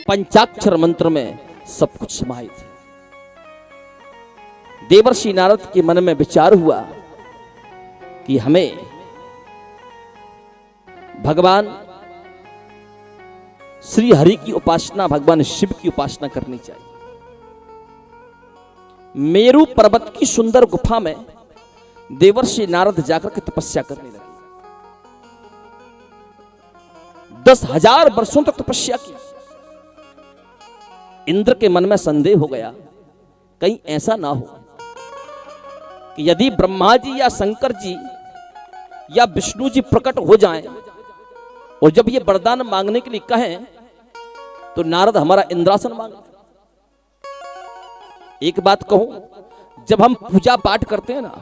पंचाक्षर मंत्र में सब कुछ समाहित है। देवर्षि नारद के मन में विचार हुआ कि हमें भगवान श्री हरि की उपासना, भगवान शिव की उपासना करनी चाहिए। मेरू पर्वत की सुंदर गुफा में देवर्षि नारद जाकर के तपस्या करने लगे। 10,000 वर्षों तक तपस्या की। इंद्र के मन में संदेह हो गया, कहीं ऐसा ना हो कि यदि ब्रह्मा जी या शंकर जी या विष्णु जी प्रकट हो जाएं और जब ये वरदान मांगने के लिए कहें तो नारद हमारा इंद्रासन मांगे। एक बात कहूं, जब हम पूजा पाठ करते हैं ना,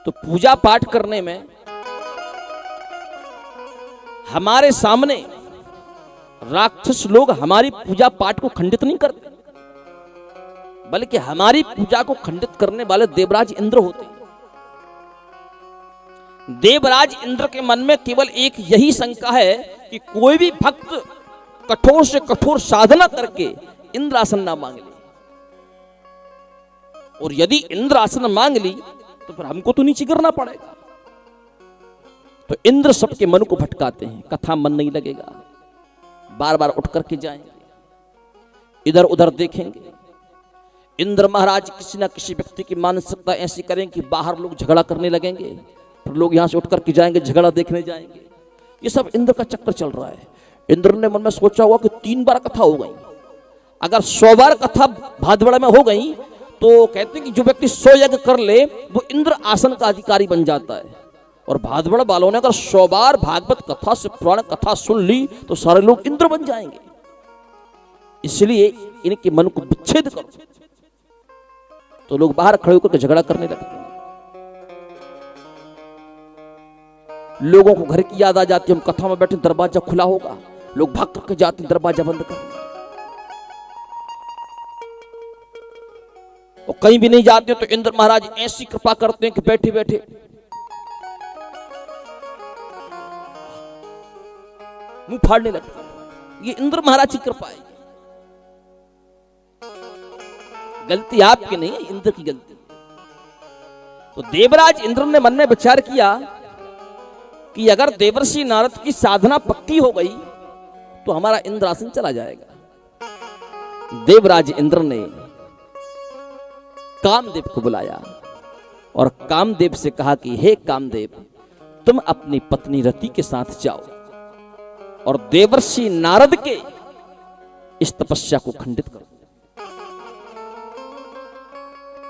तो पूजा पाठ करने में हमारे सामने राक्षस लोग हमारी पूजा पाठ को खंडित नहीं करते, बल्कि हमारी पूजा को खंडित करने वाले देवराज इंद्र होते हैं। देवराज इंद्र के मन में केवल एक यही शंका है कि कोई भी भक्त कठोर से कठोर साधना करके इंद्रासन ना मांग ले, और यदि इंद्रासन मांग ली तो फिर हमको तो नीचे गिरना पड़ेगा। तो इंद्र सबके मन को भटकाते हैं, कथा मन नहीं लगेगा, बार बार उठ करके जाएंगे, इधर उधर देखेंगे। इंद्र महाराज किसी ना किसी व्यक्ति की मानसिकता ऐसी करें कि बाहर लोग झगड़ा करने लगेंगे, फिर लोग यहां से उठ करके जाएंगे, झगड़ा देखने जाएंगे। ये सब इंद्र का चक्कर चल रहा है। इंद्र ने मन में सोचा हुआ कि 3 बार कथा हो गई, अगर 100 बार कथा भादवड़ा में हो गई तो कहते हैं कि जो व्यक्ति 100 यज्ञ कर ले वो इंद्र आसन का अधिकारी बन जाता है। और भादवड़ वालों ने अगर 100 बार भागवत कथा से पुराण कथा सुन ली तो सारे लोग इंद्र बन जाएंगे। इसलिए इनके मन को विच्छेद करो। तो लोग बाहर खड़े होकर झगड़ा करने लगते हैं। लोगों को घर की याद आ जाती है, हम कथा में बैठे, दरवाजा खुला होगा, लोग भाग करके जाते हैं दरवाजा बंद कर, और कहीं भी नहीं जाते तो इंद्र महाराज ऐसी कृपा करते हैं कि बैठे बैठे मुंह फाड़ने लगते हैं। ये इंद्र महाराज की कृपा है, गलती आपकी नहीं है, इंद्र की गलती। तो देवराज इंद्र ने मन में विचार किया कि अगर देवर्षि नारद की साधना पक्की हो गई तो हमारा इंद्रासन चला जाएगा। देवराज इंद्र ने कामदेव को बुलाया और कामदेव से कहा कि हे कामदेव, तुम अपनी पत्नी रति के साथ जाओ और देवर्षि नारद के इस तपस्या को खंडित करो।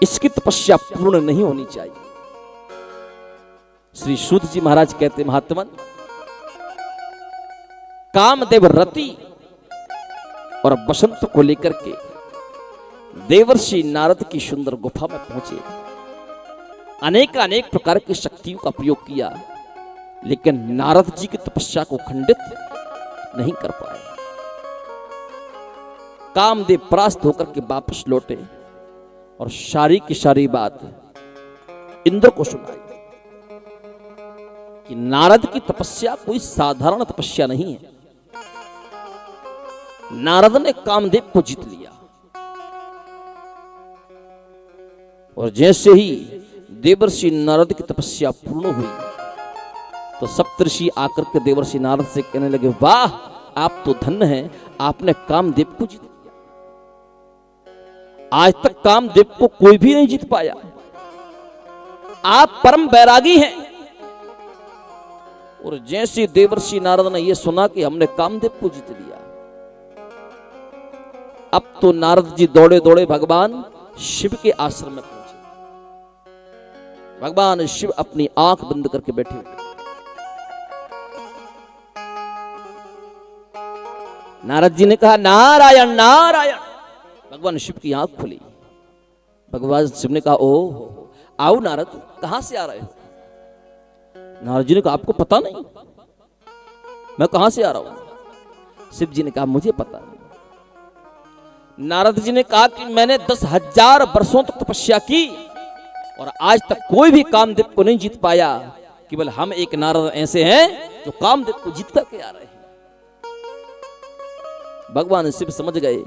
इसकी तपस्या पूर्ण नहीं होनी चाहिए। श्री सूत जी महाराज कहते, महात्मन, कामदेव रति और बसंत को लेकर के देवर्षि नारद की सुंदर गुफा में पहुंचे। अनेक प्रकार की शक्तियों का प्रयोग किया, लेकिन नारद जी की तपस्या को खंडित नहीं कर पाए। कामदेव परास्त होकर के वापस लौटे और सारी की सारी बात इंद्र को सुनाई कि नारद की तपस्या कोई साधारण तपस्या नहीं है। नारद ने कामदेव को जीत लिया, और जैसे ही देवर्षि नारद की तपस्या पूर्ण हुई तो सप्तऋषि आकर के देवर्षि नारद से कहने लगे, वाह, आप तो धन्य हैं, आपने कामदेव को जीत लिया। आज तक कामदेव को कोई भी नहीं जीत पाया। आप परम बैरागी हैं। और जैसे देवर्षि नारद ने यह सुना कि हमने कामदेव को जीत लिया, अब तो नारद जी दौड़े दौड़े भगवान शिव के आश्रम में पहुंचे। भगवान शिव अपनी आंख बंद करके बैठे हुए। नारद जी ने कहा, नारायण नारायण। भगवान शिव की आंख खुली। भगवान शिव ने कहा, ओ आओ नारद, कहां से आ रहे हो? नारद जी ने कहा, आपको पता नहीं मैं कहां से आ रहा हूं? शिव जी ने कहा, मुझे पता नहीं। नारद जी ने कहा कि मैंने 10,000 वर्षों तक तपस्या की और आज तक कोई भी कामदेव को नहीं जीत पाया, केवल हम एक नारद ऐसे हैं जो कामदेव को जीत करके आ रहे हैं। भगवान शिव समझ गए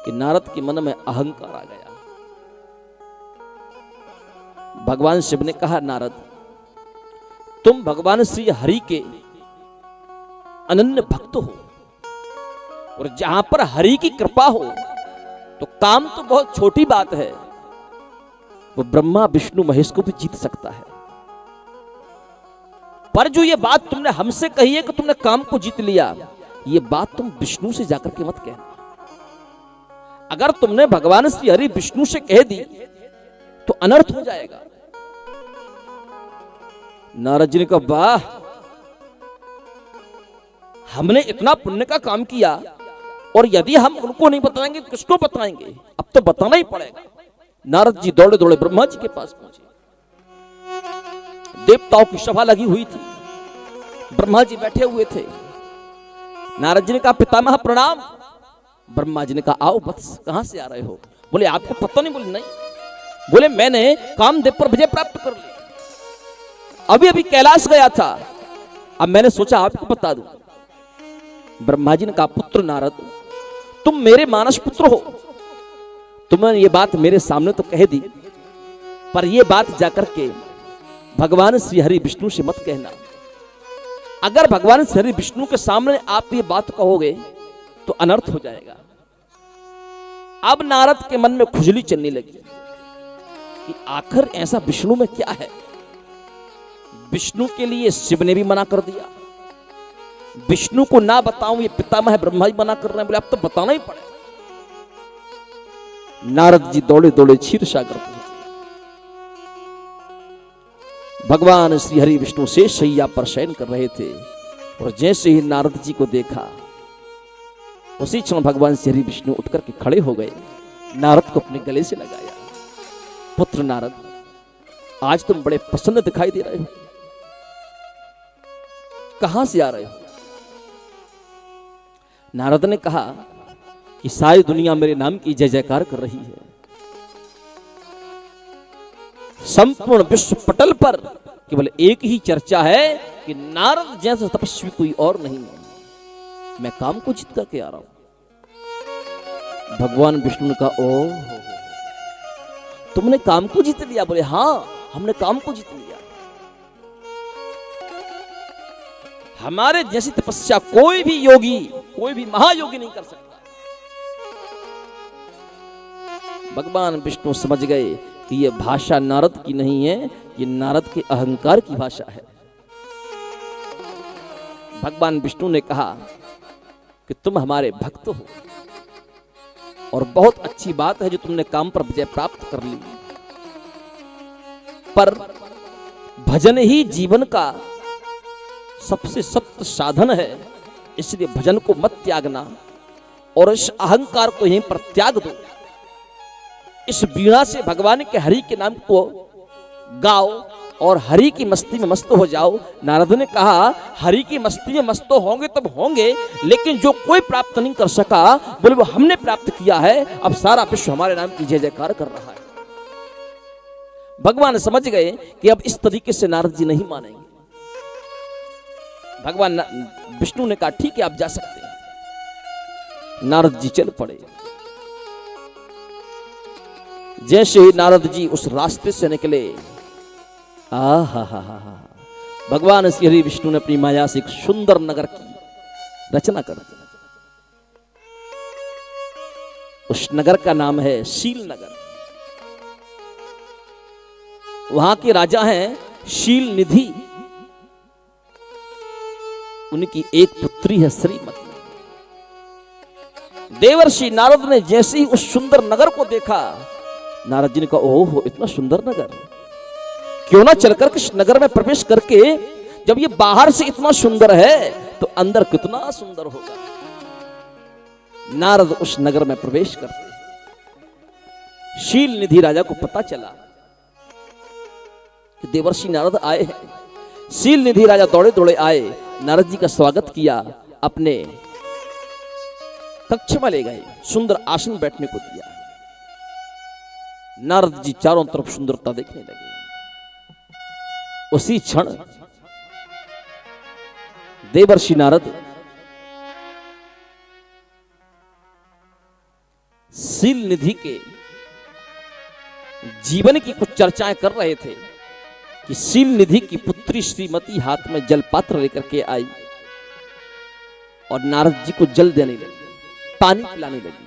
कि नारद के मन में अहंकार आ गया। भगवान शिव ने कहा, नारद तुम भगवान श्री हरि के अनन्य भक्त हो, और जहां पर हरि की कृपा हो तो काम तो बहुत छोटी बात है, वो ब्रह्मा विष्णु महेश को भी जीत सकता है। पर जो ये बात तुमने हमसे कही है कि तुमने काम को जीत लिया, ये बात तुम विष्णु से जाकर के मत कहना। अगर तुमने भगवान श्री हरि विष्णु से कह दी तो अनर्थ हो जाएगा। नारद जी ने कहा, वाह, हमने इतना पुण्य का काम किया और यदि हम उनको नहीं बताएंगे तो किसको बताएंगे? अब तो बताना ही पड़ेगा। नारद जी दौड़े दौड़े ब्रह्मा जी के पास पहुंचे। देवताओं की सभा लगी हुई थी, ब्रह्मा जी बैठे हुए थे। नारद जी ने कहा, पितामह प्रणाम। ब्रह्मा जी ने कहा, आओ वत्स, कहां से आ रहे हो? बोले, आपको पता नहीं? बोले, नहीं। बोले, मैंने कामदेव पर विजय प्राप्त कर ली, अभी अभी कैलाश गया था, अब मैंने सोचा आपको बता दूं। ब्रह्मा जी ने कहा, पुत्र नारद, तुम मेरे मानस पुत्र हो, तुमने ये बात मेरे सामने तो कह दी, पर ये बात जाकर के भगवान श्री हरि विष्णु से मत कहना। अगर भगवान श्री हरि विष्णु के सामने आप ये बात कहोगे तो अनर्थ हो जाएगा। अब नारद के मन में खुजली चलने लगी कि आखिर ऐसा विष्णु में क्या है। विष्णु के लिए शिव ने भी मना कर दिया, विष्णु को ना बताऊं ये पितामह ब्रह्मा जी मना कर रहे हैं। बोले, अब तो बताना ही पड़ेगा। नारद जी दौड़े दौड़े क्षीर सागर पहुंचे। भगवान श्री हरि विष्णु से शैया पर शयन कर रहे थे, और जैसे ही नारद जी को देखा उसी क्षण भगवान श्री हरि विष्णु उठकर के खड़े हो गए, नारद को अपने गले से लगाया। पुत्र नारद, आज तुम बड़े प्रसन्न दिखाई दे रहे हो, कहां से आ रहे हो? नारद ने कहा कि सारी दुनिया मेरे नाम की जय जयकार कर रही है, संपूर्ण विश्व पटल पर केवल एक ही चर्चा है कि नारद जैसा तपस्वी कोई और नहीं है। मैं काम को जीत करके आ रहा हूं। भगवान विष्णु ने कहा, ओ तुमने काम को जीत लिया? बोले, हां, हमने काम को जीत लिया। हमारे जैसी तपस्या कोई भी योगी, कोई भी महायोगी नहीं कर सकता। भगवान विष्णु समझ गए कि यह भाषा नारद की नहीं है, ये नारद के अहंकार की भाषा है। भगवान विष्णु ने कहा कि तुम हमारे भक्त हो, और बहुत अच्छी बात है जो तुमने काम पर विजय प्राप्त कर ली, पर भजन ही जीवन का सबसे सत्य साधन है, इसलिए भजन को मत त्यागना और इस अहंकार को यहीं पर त्याग दो। इस वीणा से भगवान के हरि के नाम को गाओ और हरि की मस्ती में मस्त हो जाओ। नारद ने कहा, हरि की मस्ती में मस्त होंगे तब होंगे, लेकिन जो कोई प्राप्त नहीं कर सका, बोले वो हमने प्राप्त किया है। अब सारा विश्व हमारे नाम की जय जयकार कर रहा है। भगवान समझ गए कि अब इस तरीके से नारद जी नहीं मानेंगे। भगवान विष्णु ने कहा, ठीक है, आप जा सकते हैं। नारद जी चल पड़े। जैसे ही नारद जी उस रास्ते से निकले, भगवान श्री हरि विष्णु ने अपनी माया से एक सुंदर नगर की रचना कर दी। उस नगर का नाम है शील नगर। वहां के राजा हैं शील निधि, उनकी एक पुत्री है श्रीमती। देवर्षि नारद ने जैसे ही उस सुंदर नगर को देखा, नारद जी ने कहा, ओह, इतना सुंदर नगर, क्यों ना चलकर इस नगर में प्रवेश करके, जब ये बाहर से इतना सुंदर है तो अंदर कितना सुंदर होगा। नारद उस नगर में प्रवेश करते, शील निधि राजा को पता चला कि देवर्षि नारद आए हैं। शील निधि राजा दौड़े दौड़े आए, नारद जी का स्वागत किया, अपने कक्ष में ले गए, सुंदर आसन बैठने को दिया। नारद जी चारों तरफ सुंदरता देखने लगे। उसी क्षण देवर्षि नारद शील निधि के जीवन की कुछ चर्चाएं कर रहे थे कि शील निधि की पुत्री श्रीमती हाथ में जलपात्र लेकर के आई और नारद जी को जल देने लगी, पानी पिलाने लगी।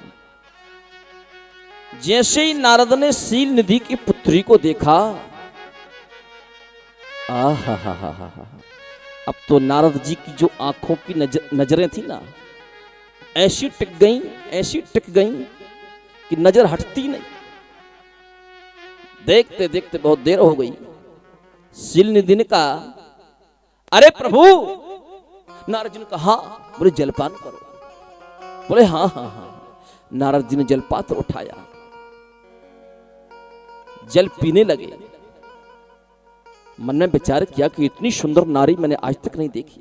जैसे ही नारद ने शील निधि की पुत्री को देखा, अब तो नारद जी की जो आंखों की नजरें थी ना, ऐसी टिक गई कि नजर हटती नहीं। देखते देखते बहुत देर हो गई। शील निधि ने कहा, अरे प्रभु। नारद जी ने कहा, बोले जलपान करो। बोले हाँ हाँ हाँ। नारद जी ने जलपात्र उठाया, जल पीने लगे। मन में विचार किया कि इतनी सुंदर नारी मैंने आज तक नहीं देखी।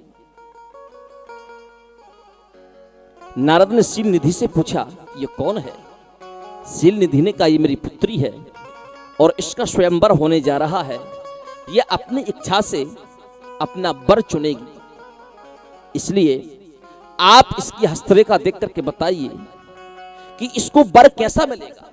नारद ने शील निधि से पूछा, ये कौन है? शील निधि ने कहा, ये मेरी पुत्री है और इसका स्वयंवर होने जा रहा है। ये अपनी इच्छा से अपना वर चुनेगी, इसलिए आप इसकी हस्तरेखा देख करके बताइए कि इसको वर कैसा मिलेगा।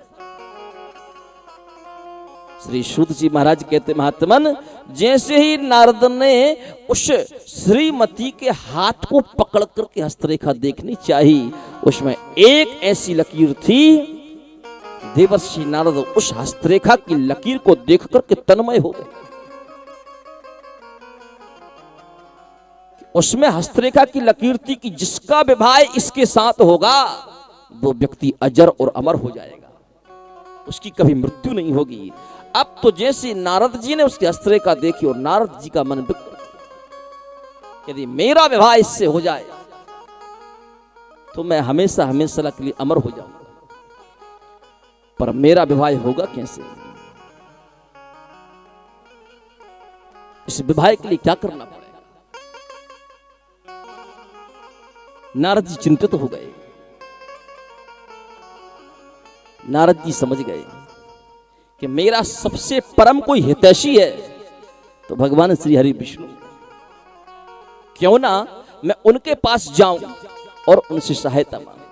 श्री शुद्ध जी महाराज कहते, महात्मन, जैसे ही नारद ने उस श्रीमती के हाथ को पकड़ करके हस्तरेखा देखनी चाहिए, उसमें एक ऐसी लकीर थी। देवर्षि नारद उस हस्तरेखा की लकीर को देख करके तन्मय हो गए। उसमें हस्तरेखा की लकीर थी कि जिसका विवाह इसके साथ होगा वो व्यक्ति अजर और अमर हो जाएगा, उसकी कभी मृत्यु नहीं होगी। अब तो जैसे नारद जी ने उसकी हस्तरेखा देखी और नारद जी का मन बिगड़, यदि मेरा विवाह इससे हो जाए तो मैं हमेशा हमेशा के लिए अमर हो जाऊंगा, पर मेरा विवाह होगा कैसे? इस विवाह के लिए क्या करना पड़ेगा? नारद जी चिंतित हो गए। नारद जी समझ गए कि मेरा सबसे परम कोई हितैषी है तो भगवान श्री हरि विष्णु, क्यों ना मैं उनके पास जाऊं और उनसे सहायता मांगूं।